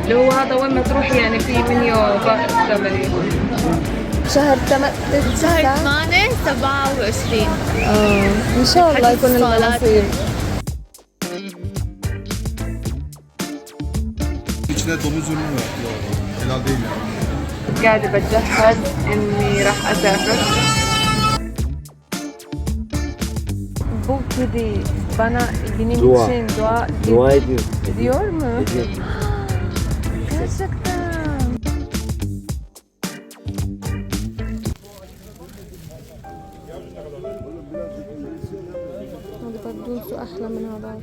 اللي هو هذا وين ما تروحي يعني في منيو ثمانية. شهر 8 27. ان شاء الله يكون لنا نصيب. İçine domuz ürünü var. Helal değil yani. قاعدة بتجهز إني راح أسافر. Bu kedi bana benim için dua ediyor. Diyor mu? Ediyor. Gerçekten. هذا بردونسو أحلى من هذاك.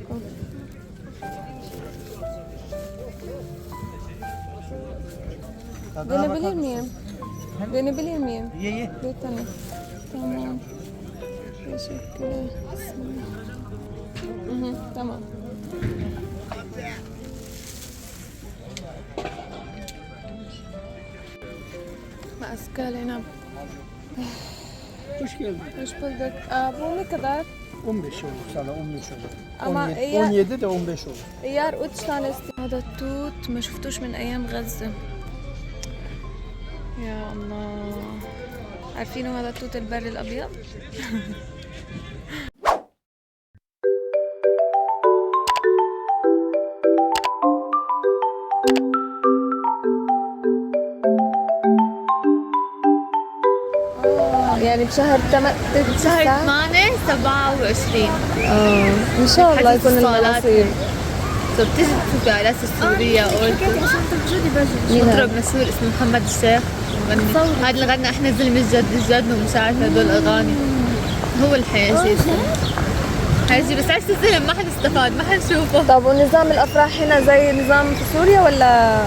Dönebilir miyim? Dönebilir miyim? Ye. Lütfen. Tamam. Teşekkürler. Tamam. Maskal Zeynep. Hoş geldin. Hoş bulduk. Bu ne kadar? 15 olur sana 15 olur. Ama 17 de 15 olur. ايار 3 tane هذا التوت ما شفتوش من ايام غزة. يا الله. عارفينه هذا التوت البري الابيض؟ يعني بشهر 8 27. ان شاء الله يكون لنا نصيب. بتيجي تشوفي عائلات السورية مطرب مشهور اسمه محمد الشيخ مغني. هذا اللي غنى احنا زلمة الجد ومش عارفة هدول الاغاني. هو الحقيقي هيجي بس عشت الزلم ما حنستفاد ما حنشوفه. طب ونظام الافراح هنا زي نظام في سوريا ولا؟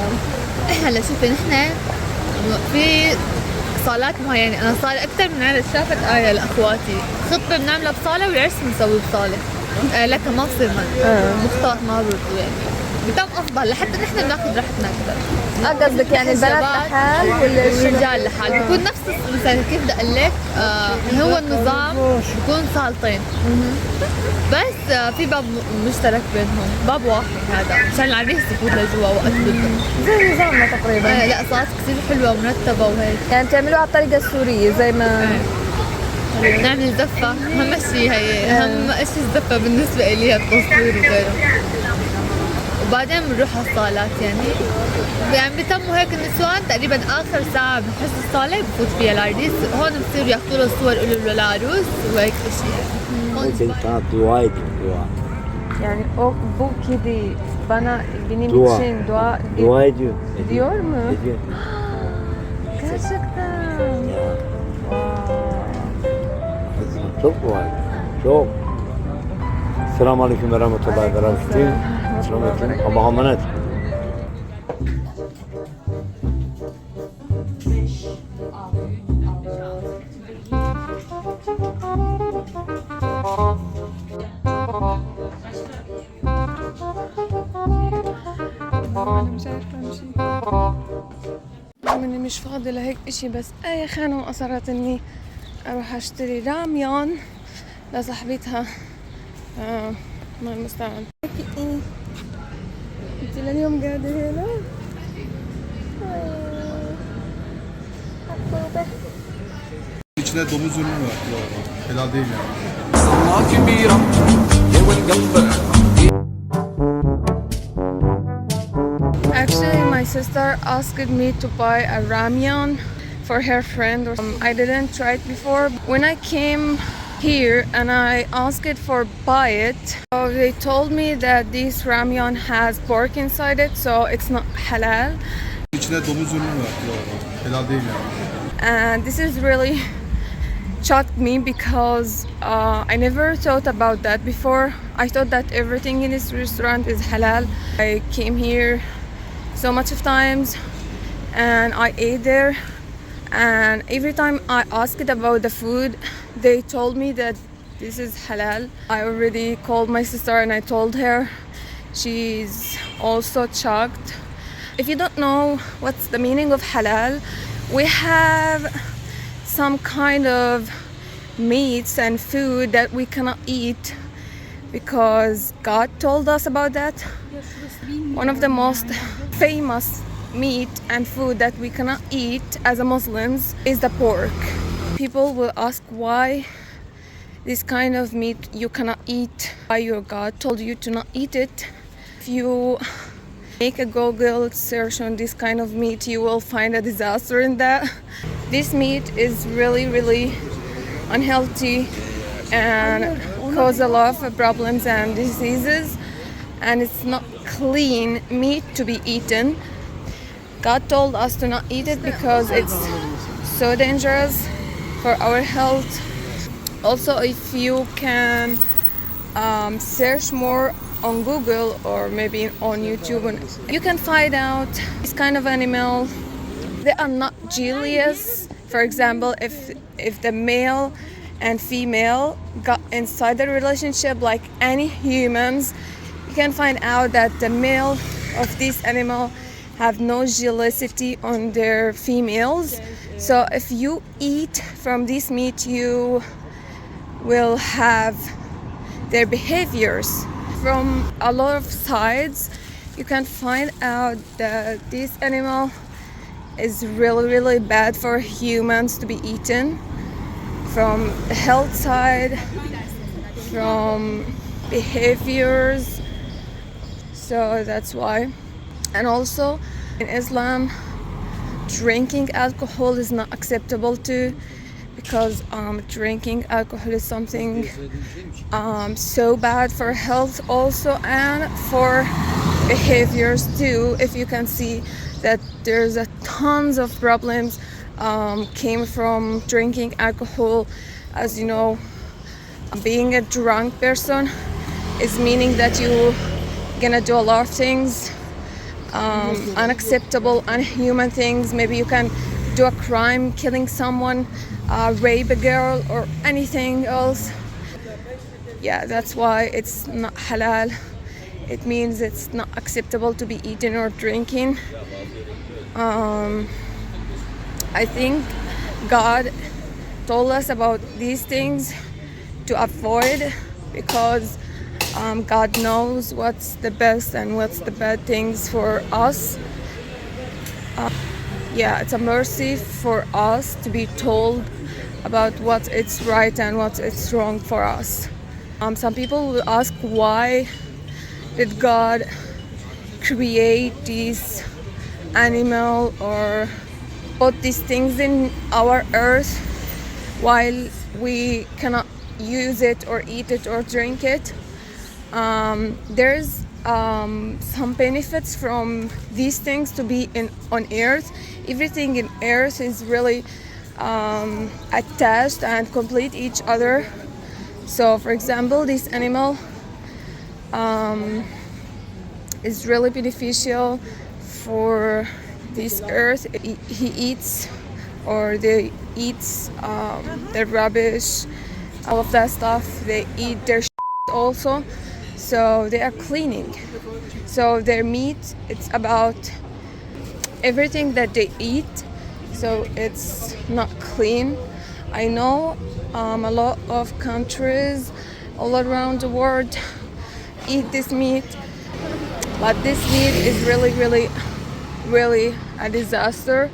هلا شوفي نحن في صالات معينة. أنا صار أكثر من عرس شافت لأخواتي خطبة بنعملها بصالة والعرس بنسويه بصالة. لكن ما بصير مختلط ما برضو يعني بتم أفضل لحتى نحن بناخذ راحتنا أكثر. قصدك يعني البنات لحال والرجال لحال بيكون نفس مثلا كيف بدي أقول لك هو النظام بيكون صالتين بس في باب مشترك بينهم باب واحد هذا مشان العريس يفوت لجوا وقت بده زي نظامنا تقريبا. لا صارت كثير حلوة ومرتبة وهيك يعني بتعملوها على الطريقة السورية زي ما نعمل زفة. أهم شيء هي أهم شيء الزفة بالنسبة إلي التصوير وغيره. وبعدين بنروح على الصالات يعني بيتموا هيك النسوان تقريبا آخر ساعة بحس الصالة بفوت فيها العريس. هون بصيروا ياخذوا له الصور يقولوا له للعروس وهيك شيء Senin sana dua ediyor, dua. Yani bu kedi bana benim Dua. için Dua ediyor. diyor mu? Ediyor. Gerçekten. Ya. Çok dua ediyor. Çok. Selamun Aleyküm ve Rahmetullahi ve Berekatuhu. Selamun Aleyküm. Allah'a emanet. أنا مش فاضي لهيك إشي بس أي خانة وأصرت إني أروح أشتري راميون لصاحبتها. ما المستعان. أنت لليوم قاعدة هنا؟ İçine domuz ürünü var. Helal değil yani. Actually, my sister asked me to buy a Ramion for her friend. I didn't try it before. When I came here and I asked for buy it, so they told me that this Ramion has pork inside it, so it's not halal. İçine domuz ürünü var. Helal değil yani. And this is really shocked me because I never thought about that before. I thought that everything in this restaurant is halal. I came here so much of times and I ate there, and every time I asked about the food they told me that this is halal. I already called my sister and I told her. She's also shocked. If you don't know what's the meaning of halal, we have some kind of meats and food that we cannot eat because God told us about that. One of the most famous meat and food that we cannot eat as a Muslims is the pork. People will ask why this kind of meat you cannot eat, why your God told you to not eat it. If you make a Google search on this kind of meat, you will find a disaster in that. This meat is really unhealthy and cause a lot of problems and diseases, and it's not clean meat to be eaten. God told us to not eat it because it's so dangerous for our health. Also, if you can search more on Google or maybe on YouTube, you can find out this kind of animal. They are not jealous. For example, if the male and female got inside the relationship like any humans, you can find out that the male of this animal have no jealousy on their females. So if you eat from this meat, you will have their behaviors. From a lot of sides, you can find out that this animal is really bad for humans to be eaten. From the health side, from behaviors, so that's why. And also in Islam, drinking alcohol is not acceptable too, because drinking alcohol is something so bad for health also and for behaviors too. If you can see that there's a tons of problems came from drinking alcohol. As you know, being a drunk person is meaning that you gonna do a lot of things, unacceptable, unhuman things. Maybe you can do a crime, killing someone, rape a girl or anything else. Yeah, that's why it's not halal. It means it's not acceptable to be eaten or drinking. I think God told us about these things to avoid, because God knows what's the best and what's the bad things for us. Yeah, it's a mercy for us to be told about what it's right and what it's wrong for us. Some people will ask, why did God create this animal or put these things in our earth while we cannot use it or eat it or drink it? There's some benefits from these things to be on earth. Everything in earth is really attached and complete each other. So for example, this animal is really beneficial for this earth. He eats, or they eat the rubbish, all of that stuff. They eat their also, so they are cleaning. So their meat, it's about everything that they eat, so it's not clean. I know a lot of countries all around the world eat this meat, but this meat is really a disaster.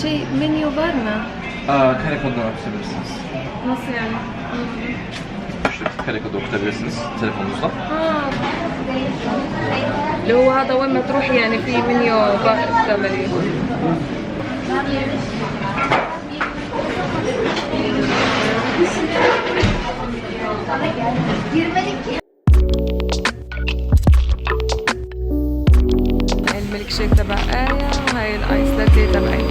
شيء منيو بارنا. Kare kodunu okutabilirsiniz. Nasıl yani? Şu kare kodu okutabilirsiniz telefonunuzda. اللي هو هذا وين ما تروح يعني في منيو تعملي. الميلك شيك تبع آية وهاي الآيس لاتيه تبعي.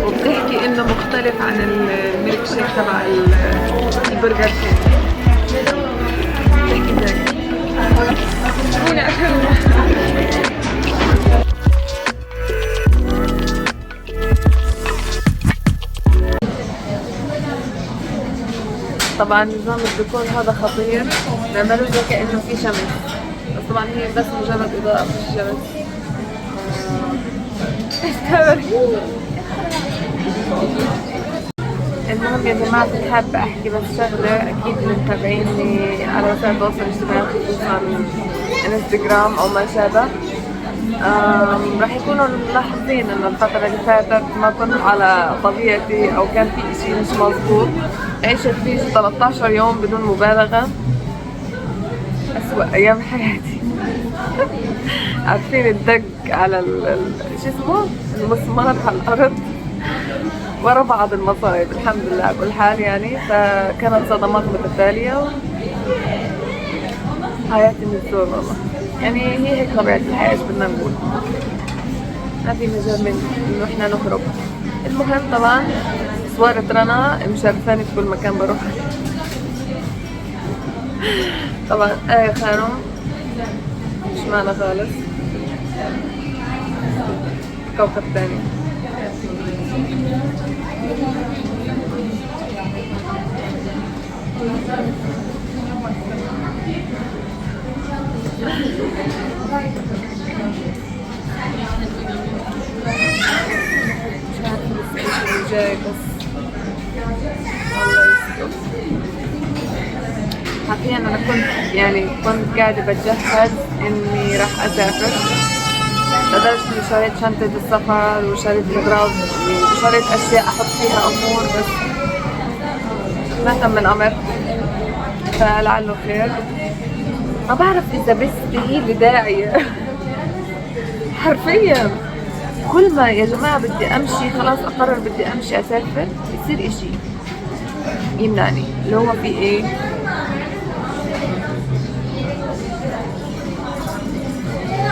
وبتحكي انه مختلف عن الميلك شيك تبع البرجر كينج. بتحكي زي هنا طبعا نظام الديكور هذا خطير، نعمله زي كأنه في شمس، بس طبعا هي بس مجرد إضاءة في الشمس. المهم يا جماعة، كنت حابة أحكي بس شغلة. أكيد اللي متابعيني على وسائل التواصل الاجتماعي خصوصا انستغرام أو ما شابه راح يكونوا ملاحظين إنه الفترة اللي فاتت ما كنت على طبيعتي، أو كان في إشي مش مظبوط. عشت فيه 13 يوم بدون مبالغة أسوأ أيام حياتي. عارفين الدق على شو اسمه المسمار على الأرض ورا بعض المصايب. الحمد لله على كل حال يعني. فكانت صدمات متتالية، حياتي من الزور والله. يعني هي هيك طبيعة الحياة، ايش بدنا نقول، ما في مجال من انه احنا نهرب. المهم طبعا صورة رنا مشرفاني في كل مكان بروح. طبعا خانم مش معنا خالص، كوكب تاني. مش عارفة لسه ايش اللي جاي، بس الله يستر. حرفيا انا كنت قاعدة بتجهز اني راح اسافر، لدرجة اني شريت شنطة السفر وشريت اغراض وشريت اشياء احط فيها امور، بس ما تم الامر، فلعله خير. ما بعرف اذا بس هي اللي داعية. حرفيا كل ما يا جماعة بدي امشي، خلاص اقرر بدي امشي اسافر، يصير اشي يمنعني. اللي هو في ايه،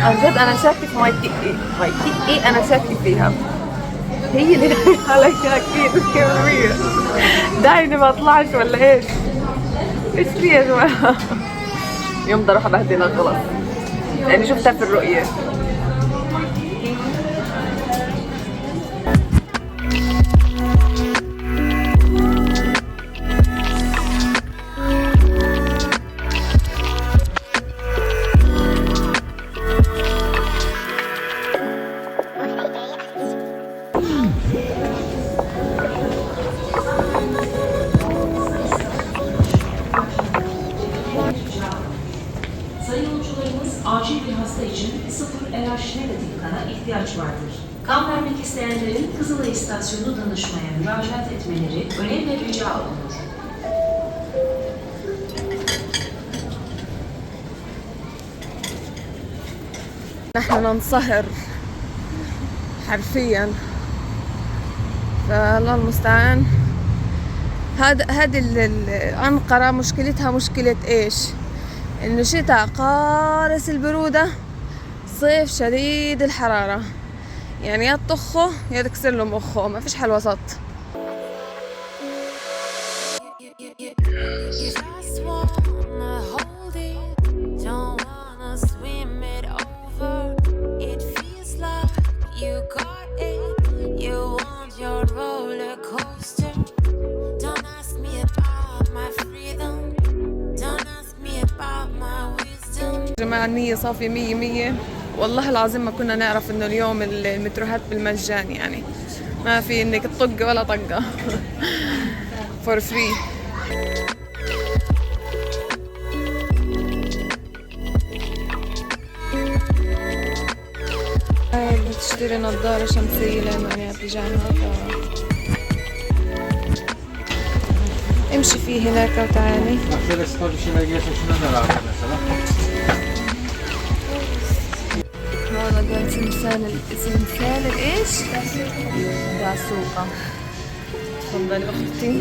عن جد انا شاكة في ماي انا شاكة فيها. هي اللي عليها اكيد 100%. داعي ما اطلعش ولا ايش في يا جماعة؟ يوم بدي اروح ابهدلها خلاص، يعني شفتها في الرؤية. Acil bir hasta için 0 RH negatif kana ihtiyaç vardır. Kan vermek isteyenlerin Kızılay İstasyonu danışmaya müracaat etmeleri önemli rica olunur. نحن ننصهر حرفيا، فالله المستعان. هذه أنقرة مشكلتها مشكلة ايش؟ انه شتاء قارس البرودة، صيف شديد الحرارة، يعني يا تطخه يا تكسر له مخه، ما فيش حل وسط. جماعة النية صافية 100%. والله العظيم ما كنا نعرف انه اليوم المتروهات بالمجان، يعني ما في انك تطق ولا طقة for free. هاي بتشتري نظارة شمسية لانه انا بيجامها، امشي فيه هناك وتعالي. هذا قال تمثال الايش؟ دعسوقة. تفضلي اختي.